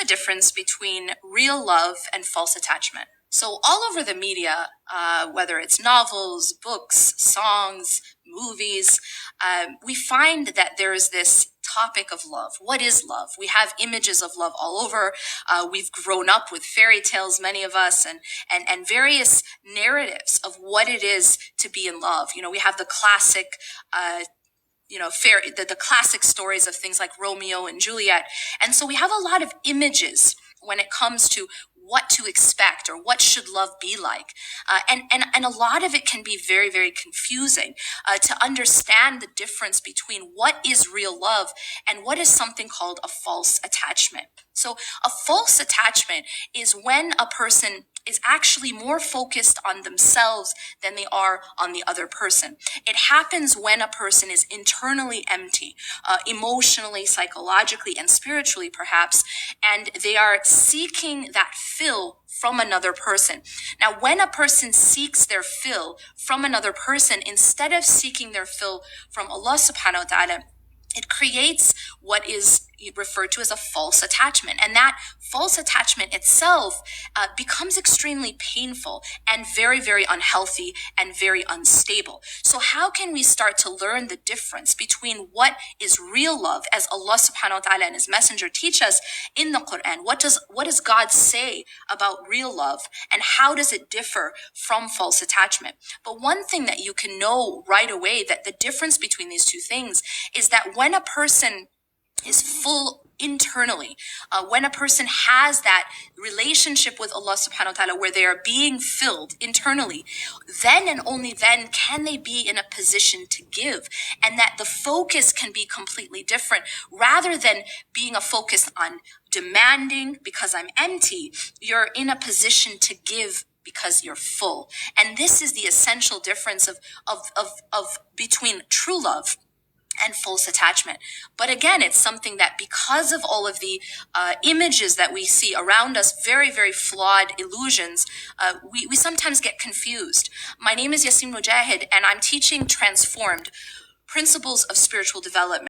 the difference between real love and false attachment. So, all over the media, whether it's novels, books, songs, movies, we find that there is this topic of love. What is love? We have images of love all over. We've grown up with fairy tales, many of us, and various narratives of what it is to be in love. We have the classic the classic stories of things like Romeo and Juliet. And so we have a lot of images when it comes to what to expect or what should love be like. And a lot of it can be very, very confusing to understand the difference between what is real love and what is something called a false attachment. So a false attachment is when a person is actually more focused on themselves than they are on the other person. It happens when a person is internally empty, emotionally, psychologically, and spiritually perhaps, and they are seeking that fill from another person. Now, when a person seeks their fill from another person, instead of seeking their fill from Allah subhanahu wa ta'ala, it creates what is referred to as a false attachment. And that false attachment itself becomes extremely painful and very, very unhealthy and very unstable. So how can we start to learn the difference between what is real love, as Allah subhanahu wa ta'ala and His Messenger teach us in the Quran? What does God say about real love, and how does it differ from false attachment? But one thing that you can know right away, that the difference between these two things is that when a person is full internally, when a person has that relationship with Allah subhanahu wa ta'ala where they are being filled internally, then and only then can they be in a position to give, and that the focus can be completely different. Rather than being a focus on demanding because I'm empty, you're in a position to give because you're full. And this is the essential difference of between true love and false attachment. But again, it's something that, because of all of the images that we see around us, very, very flawed illusions, we sometimes get confused. My name is Yasin Mujahid, and I'm teaching Transformed, Principles of Spiritual Development.